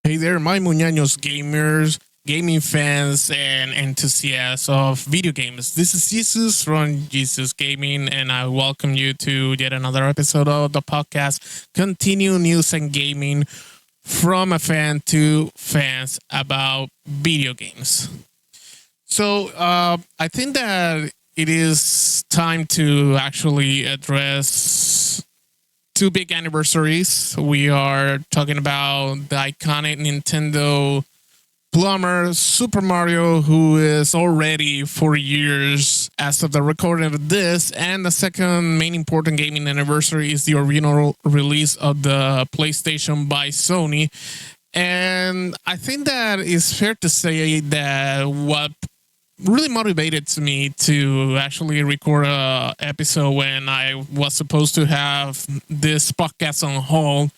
Hey there, my muñaños gamers, gaming fans, and enthusiasts of video games. This is Jesus from Jesus Gaming, and I welcome you to yet another episode of the podcast, Continue News and Gaming from a fan to fans about video games. So I think that it is time to actually address two big anniversaries. We are talking about the iconic Nintendo plumber Super Mario, who is already 4 years as of the recording of this, and the second main important gaming anniversary is the original release of the PlayStation by Sony. And I think that it's fair to say that what really motivated me to actually record a episode when I was supposed to have this podcast on hold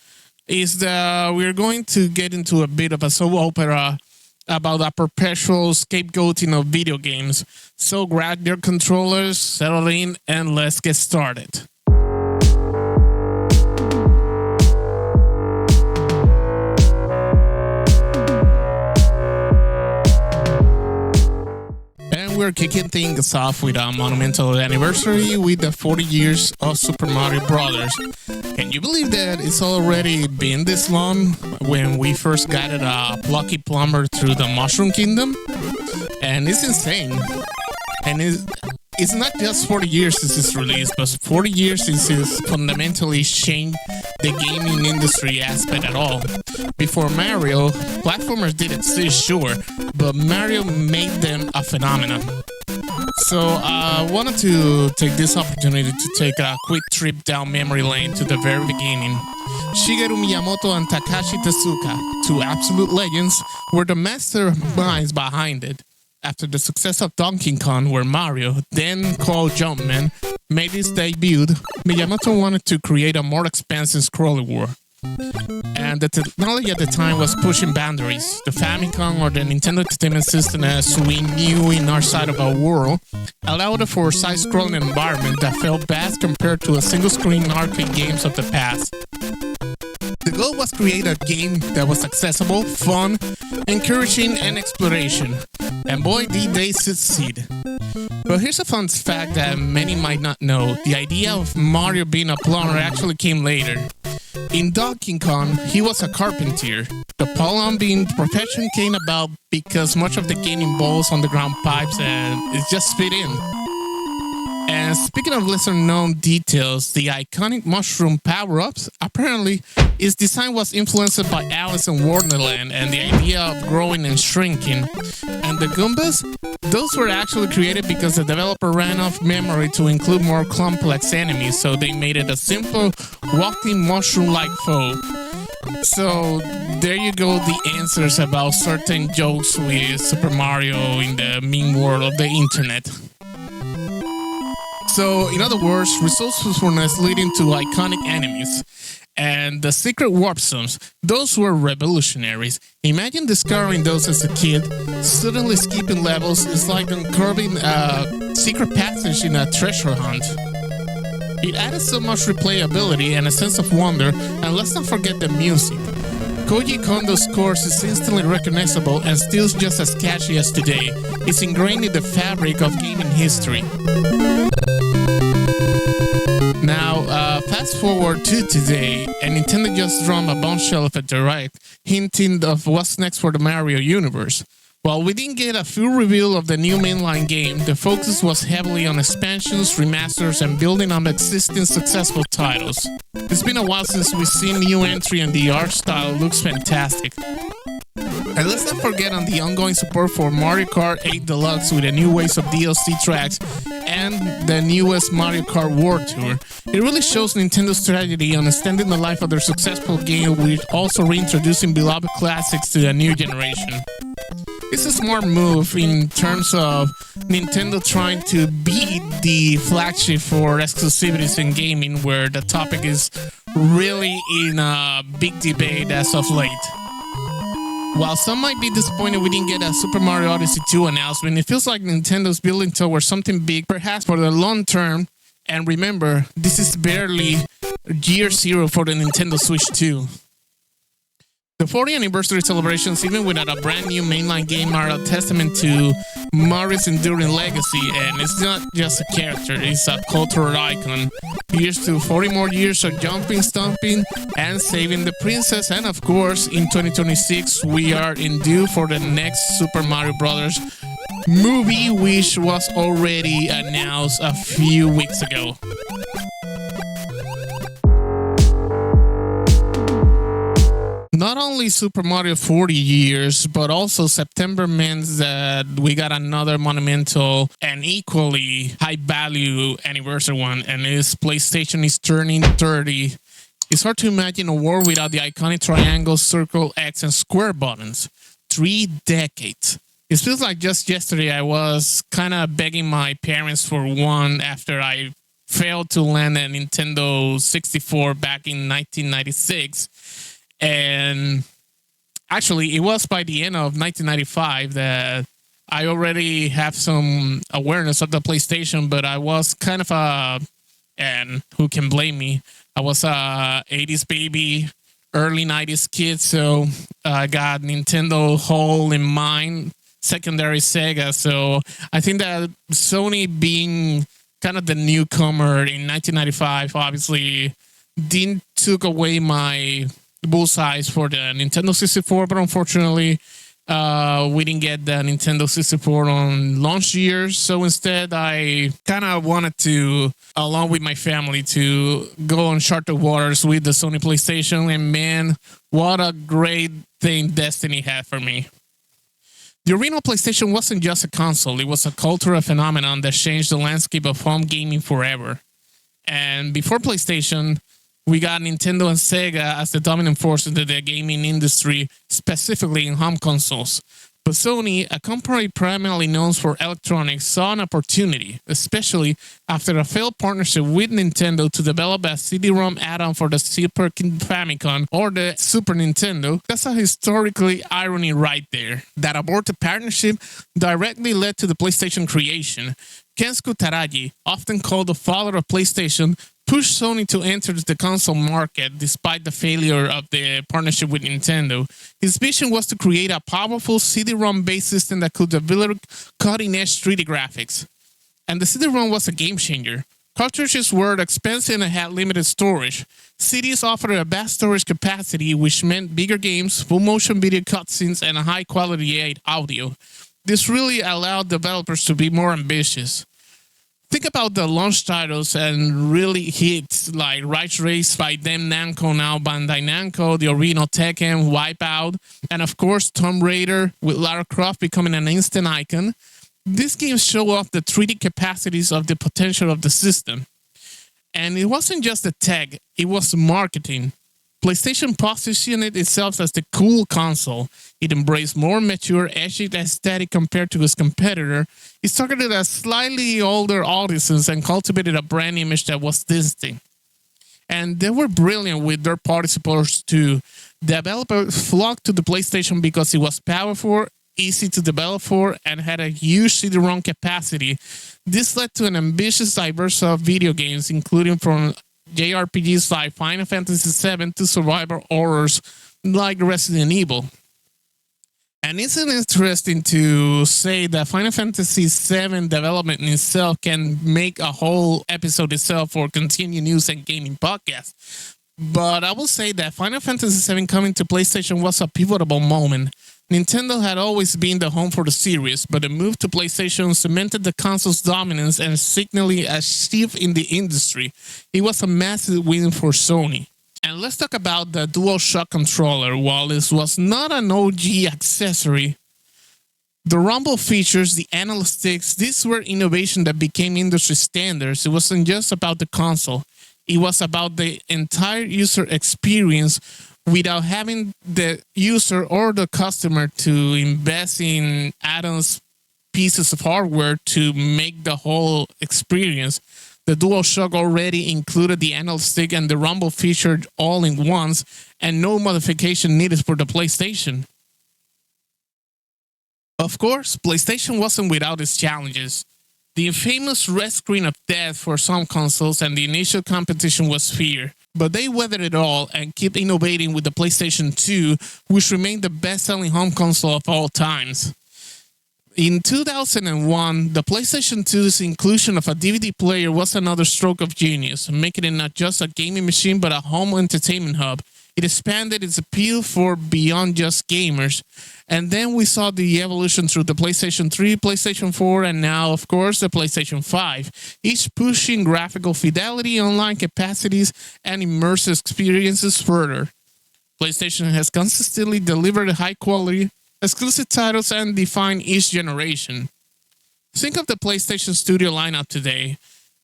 is that we're going to get into a bit of a soap opera about a perpetual scapegoating of video games. So grab your controllers, settle in, and let's get started. We're kicking things off with a monumental anniversary with the 40 years of Super Mario Brothers. Can you believe that it's already been this long when we first guided a plucky plumber through the Mushroom Kingdom? And it's insane. And it's not just 40 years since its release, but 40 years since it's fundamentally changed the gaming industry aspect at all. Before Mario, platformers did exist, sure, but Mario made them a phenomenon. So I wanted to take this opportunity to take a quick trip down memory lane to the very beginning. Shigeru Miyamoto and Takashi Tezuka, two absolute legends, were the masterminds behind it. After the success of Donkey Kong, where Mario, then called Jumpman, made his debut, Miyamoto wanted to create a more expansive scrolling world. And the technology at the time was pushing boundaries. The Famicom, or the Nintendo Entertainment System as we knew in our side of our world, allowed for a side-scrolling environment that felt vast compared to a single-screen arcade games of the past. The goal was to create a game that was accessible, fun, encouraging, and exploration. And boy, did they succeed. But here's a fun fact that many might not know. The idea of Mario being a plumber actually came later. In Donkey Kong, he was a carpenter. The plumbing profession came about because much of the game involves underground pipes and it just fit in. And speaking of lesser-known details, the iconic mushroom power-ups, apparently, its design was influenced by Alice in Wonderland and the idea of growing and shrinking. And the Goombas, those were actually created because the developer ran off memory to include more complex enemies, so they made it a simple, walking mushroom-like foe. So there you go, the answers about certain jokes with Super Mario in the meme world of the internet. So, in other words, resourcefulness leading to iconic enemies. And the secret warp zones, those were revolutionaries. Imagine discovering those as a kid. Suddenly skipping levels is like uncurving a secret passage in a treasure hunt. It added so much replayability and a sense of wonder, and let's not forget the music. Koji Kondo's score is instantly recognizable and still just as catchy as today. It's ingrained in the fabric of gaming history. Now, fast forward to today, and Nintendo just dropped a bombshell of a direct, hinting of what's next for the Mario universe. While we didn't get a full reveal of the new mainline game, the focus was heavily on expansions, remasters, and building on existing successful titles. It's been a while since we've seen new entry and the art style looks fantastic. And let's not forget on the ongoing support for Mario Kart 8 Deluxe with the new waves of DLC tracks and the newest Mario Kart World Tour. It really shows Nintendo's strategy on extending the life of their successful game with also reintroducing beloved classics to the new generation. It's a smart move in terms of Nintendo trying to beat the flagship for exclusivities in gaming, where the topic is really in a big debate as of late. While some might be disappointed we didn't get a Super Mario Odyssey 2 announcement, it feels like Nintendo's building towards something big, perhaps for the long term. And remember, this is barely year zero for the Nintendo Switch 2. The 40th anniversary celebrations, even without a brand new mainline game, are a testament to Mario's enduring legacy, and it's not just a character, it's a cultural icon. Here's to 40 more years of jumping, stomping, and saving the princess, and of course, in 2026, we are in due for the next Super Mario Bros. Movie, which was already announced a few weeks ago. Not only Super Mario 40 years, but also September means that we got another monumental and equally high value anniversary one, and it's PlayStation is turning 30. It's hard to imagine a world without the iconic triangle, circle, X, and square buttons. 3 decades. It feels like just yesterday I was kind of begging my parents for one after I failed to land a Nintendo 64 back in 1996. And actually, it was by the end of 1995 that I already have some awareness of the PlayStation, but I was kind of and who can blame me? I was a 80s baby, early 90s kid, so I got Nintendo whole in mind, secondary Sega. So I think that Sony being kind of the newcomer in 1995 obviously didn't took away my bullseyes for the Nintendo 64, but unfortunately we didn't get the Nintendo 64 on launch years. So instead I kind of wanted to, along with my family, to go on charted waters with the Sony PlayStation, and man, what a great thing Destiny had for me. The original PlayStation wasn't just a console, it was a cultural phenomenon that changed the landscape of home gaming forever. And before PlayStation, we got Nintendo and Sega as the dominant forces in the gaming industry, specifically in home consoles. But Sony, a company primarily known for electronics, saw an opportunity, especially after a failed partnership with Nintendo to develop a CD-ROM add-on for the Super Famicom or the Super Nintendo. That's a historically irony right there. That aborted partnership directly led to the PlayStation creation. Kensuke Taraji, often called the father of PlayStation, pushed Sony to enter the console market despite the failure of the partnership with Nintendo. His vision was to create a powerful CD-ROM based system that could deliver cutting-edge 3D graphics. And the CD-ROM was a game changer. Cartridges were expensive and had limited storage. CDs offered a vast storage capacity, which meant bigger games, full motion video cutscenes, and a high-quality audio. This really allowed developers to be more ambitious. Think about the launch titles and really hits like Ridge Race by them Namco, now Bandai Namco, the original Tekken, Wipeout, and of course Tomb Raider with Lara Croft becoming an instant icon. These games show off the 3D capacities of the potential of the system. And it wasn't just the tech, it was marketing. PlayStation positioned itself as the cool console. It embraced more mature, edgy aesthetic compared to its competitor. It targeted a slightly older audiences and cultivated a brand image that was distinct. And they were brilliant with their party supporters too. Developers flocked to the PlayStation because it was powerful, easy to develop for, and had a huge CD-ROM capacity. This led to an ambitious diverse of video games, including from JRPGs like Final Fantasy VII to survival horrors like Resident Evil. And isn't it interesting to say that Final Fantasy VII development in itself can make a whole episode itself for continued news and gaming podcast? But I will say that Final Fantasy VII coming to PlayStation was a pivotal moment. Nintendo had always been the home for the series, but the move to PlayStation cemented the console's dominance and signaled a shift in the industry. It was a massive win for Sony. And let's talk about the DualShock controller. While this was not an OG accessory, the rumble features, the analog sticks, these were innovation that became industry standards. It wasn't just about the console. It was about the entire user experience without having the user or the customer to invest in add-ons, pieces of hardware to make the whole experience. The DualShock already included the analog stick and the rumble featured all in once, and no modification needed for the PlayStation. Of course, PlayStation wasn't without its challenges. The infamous red screen of death for some consoles and the initial competition was fear. but they weathered it all and keep innovating with the PlayStation 2, which remained the best-selling home console of all times. In 2001, the PlayStation 2's inclusion of a DVD player was another stroke of genius, making it not just a gaming machine but a home entertainment hub. It expanded its appeal for beyond just gamers. And then we saw the evolution through the PlayStation 3, PlayStation 4, and now, of course, the PlayStation 5, each pushing graphical fidelity, online capacities, and immersive experiences further. PlayStation has consistently delivered high-quality, exclusive titles and defined each generation. Think of the PlayStation Studio lineup today.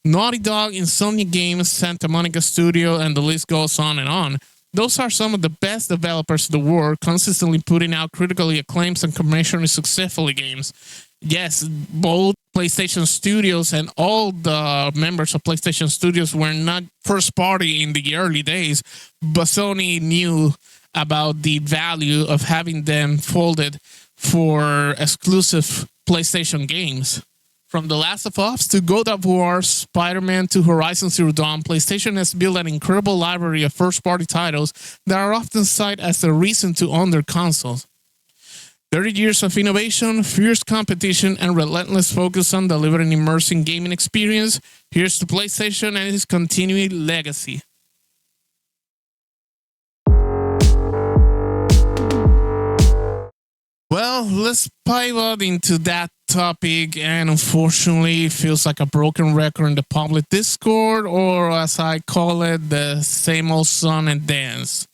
Naughty Dog, Insomnia Games, Santa Monica Studio, and the list goes on and on. Those are some of the best developers in the world, consistently putting out critically acclaimed and commercially successful games. Yes, both PlayStation Studios and all the members of PlayStation Studios were not first party in the early days, but Sony knew about the value of having them folded for exclusive PlayStation games. From The Last of Us to God of War, Spider-Man to Horizon Zero Dawn, PlayStation has built an incredible library of first-party titles that are often cited as the reason to own their consoles. 30 years of innovation, fierce competition, and relentless focus on delivering immersive gaming experience. Here's to PlayStation and its continuing legacy. Well, let's pivot into that topic, and unfortunately it feels like a broken record in the public Discord, or as I call it, the same old song and dance.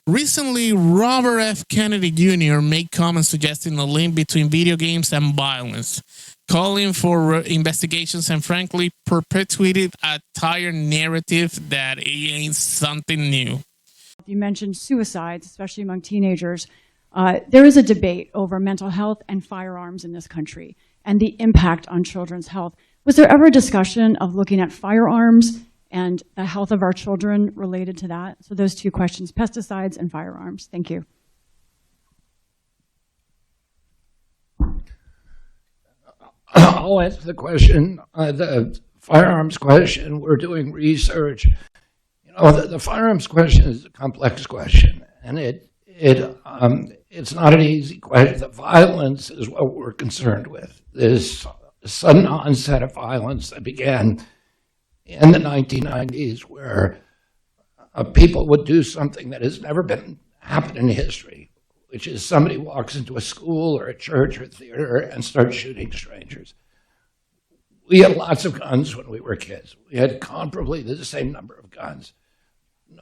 Recently, Robert F. Kennedy Jr. made comments suggesting a link between video games and violence, calling for investigations and frankly perpetuated a entire narrative that it ain't something new. You mentioned suicides, especially among teenagers. There is a debate over mental health and firearms in this country and the impact on children's health. Was there ever a discussion of looking at firearms and the health of our children related to that? So those two questions, pesticides and firearms. Thank you. I'll answer the question. The firearms question, we're doing research. You know, the firearms question is a complex question, and it's not an easy question. The violence is what we're concerned with. This sudden onset of violence that began in the 1990s, where people would do something that has never been happened in history, which is somebody walks into a school or a church or a theater and starts shooting strangers. We had lots of guns when we were kids. We had comparably the same number of guns.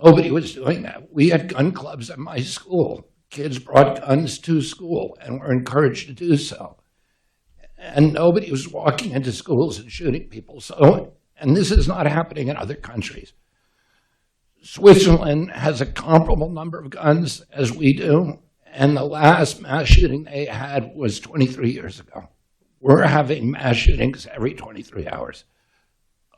Nobody was doing that. We had gun clubs at my school. Kids brought guns to school and were encouraged to do so. And nobody was walking into schools and shooting people. So, and this is not happening in other countries. Switzerland has a comparable number of guns as we do, and the last mass shooting they had was 23 years ago. We're having mass shootings every 23 hours.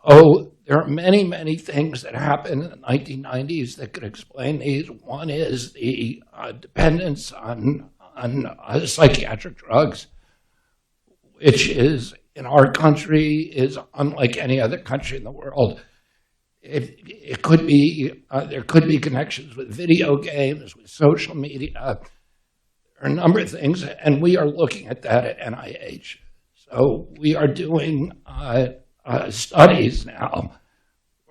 Oh, there are many, many things that happened in the 1990s that could explain these. One is the dependence on psychiatric drugs, which is, in our country, is unlike any other country in the world. It could be, there could be connections with video games, with social media. There are a number of things, and we are looking at that at NIH. So we are doing studies now.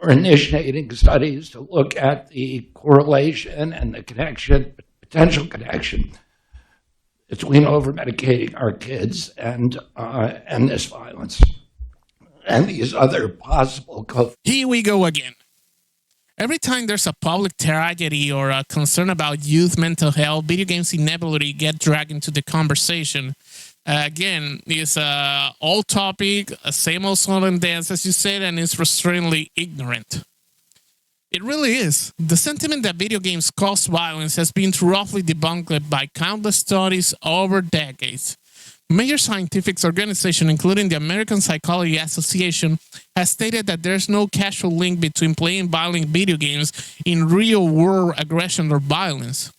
We're initiating studies to look at the correlation and the connection, potential connection between over-medicating our kids and this violence and these other possible. Here we go again. Every time there's a public tragedy or a concern about youth mental health, video games inevitably get dragged into the conversation. Again, it's all topic, same old song and dance, as you said, and it's frustratingly ignorant. It really is. The sentiment that video games cause violence has been roughly debunked by countless studies over decades. Major scientific organizations, including the American Psychology Association, has stated that there's no causal link between playing violent video games in real-world aggression or violence.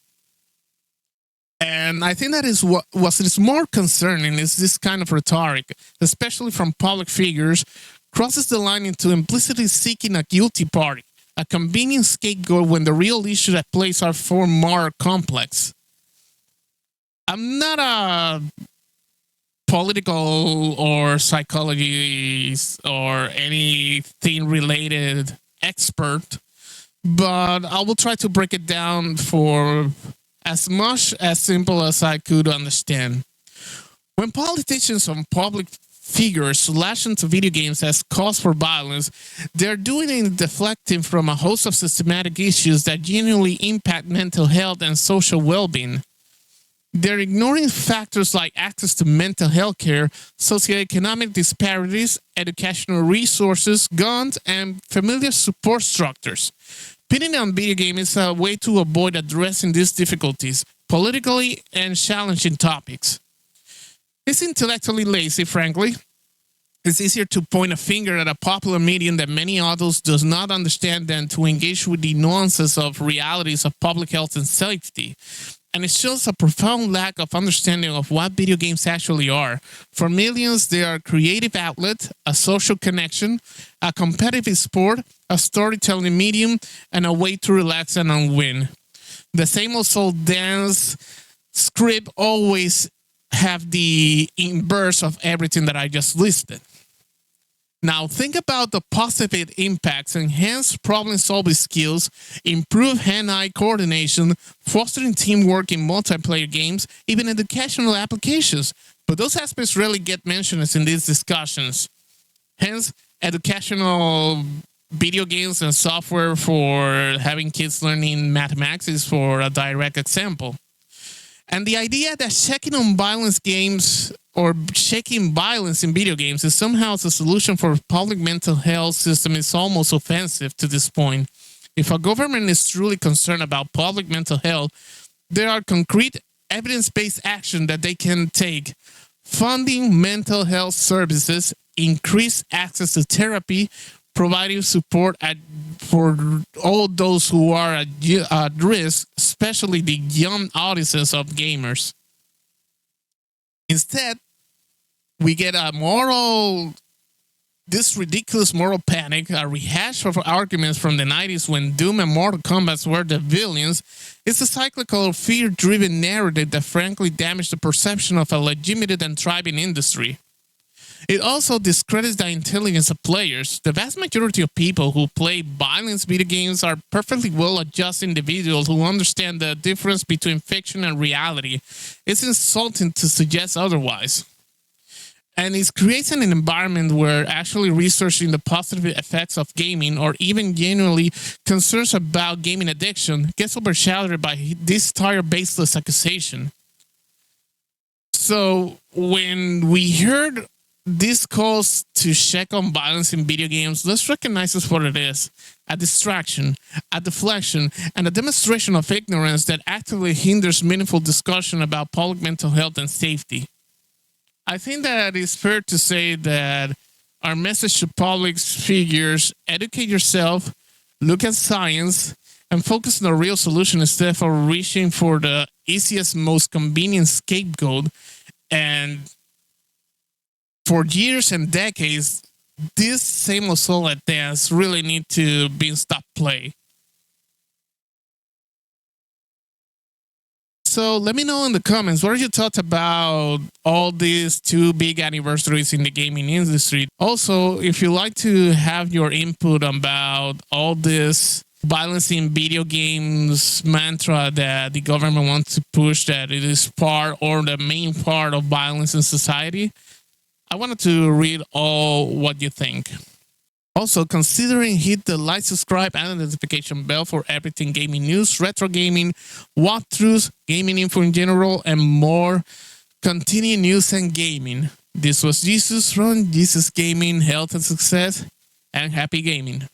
And I think that is what is more concerning is this kind of rhetoric, especially from public figures, crosses the line into implicitly seeking a guilty party, a convenient scapegoat when the real issues at play are far more complex. I'm not a political or psychologist or anything related expert, but I will try to break it down for as much as simple as I could understand. When politicians and public figures lash into video games as cause for violence, they're doing it deflecting from a host of systematic issues that genuinely impact mental health and social well-being. They're ignoring factors like access to mental health care, socioeconomic disparities, educational resources, guns, and familiar support structures. Pinning on video games is a way to avoid addressing these difficulties, politically and challenging topics. It's intellectually lazy, frankly. It's easier to point a finger at a popular medium that many adults do not understand than to engage with the nuances of realities of public health and safety. And it shows a profound lack of understanding of what video games actually are. For millions, they are a creative outlet, a social connection, a competitive sport, a storytelling medium, and a way to relax and unwind. The same old dance script always have the inverse of everything that I just listed. Now think about the positive impacts: enhanced problem-solving skills, improved hand-eye coordination, fostering teamwork in multiplayer games, even educational applications. But those aspects rarely get mentioned in these discussions. Hence, educational video games and software for having kids learning mathematics is for a direct example. And the idea that checking on violence games or checking violence in video games is somehow a solution for public mental health system is almost offensive to this point. If a government is truly concerned about public mental health, there are concrete evidence-based action that they can take. Funding mental health services, increase access to therapy, providing support for all those who are at risk, especially the young audiences of gamers. Instead, we get this ridiculous moral panic, a rehash of arguments from the 90s when Doom and Mortal Kombat were the villains. It's a cyclical, fear-driven narrative that frankly damaged the perception of a legitimate and thriving industry. It also discredits the intelligence of players. The vast majority of people who play violence video games are perfectly well-adjusted individuals who understand the difference between fiction and reality. It's insulting to suggest otherwise. And it creates an environment where actually researching the positive effects of gaming or even genuinely concerns about gaming addiction gets overshadowed by this entire baseless accusation. So when we heard this calls to check on violence in video games, let's recognize this for what it is: a distraction, a deflection, and a demonstration of ignorance that actively hinders meaningful discussion about public mental health and safety. I think that it's fair to say that our message to public figures: educate yourself, look at science, and focus on the real solution instead of reaching for the easiest, most convenient scapegoat. And for years and decades, this same solid dance really need to be stopped play. So let me know in the comments, what are your thoughts about all these two big anniversaries in the gaming industry? Also, if you like to have your input about all this violence in video games mantra that the government wants to push, that it is part or the main part of violence in society, I wanted to read all what you think. Also, considering hit the like, subscribe, and notification bell for everything gaming news, retro gaming, walkthroughs, gaming info in general, and more. Continue news and gaming. This was Jesus from Jesus Gaming, Health and Success, and happy gaming.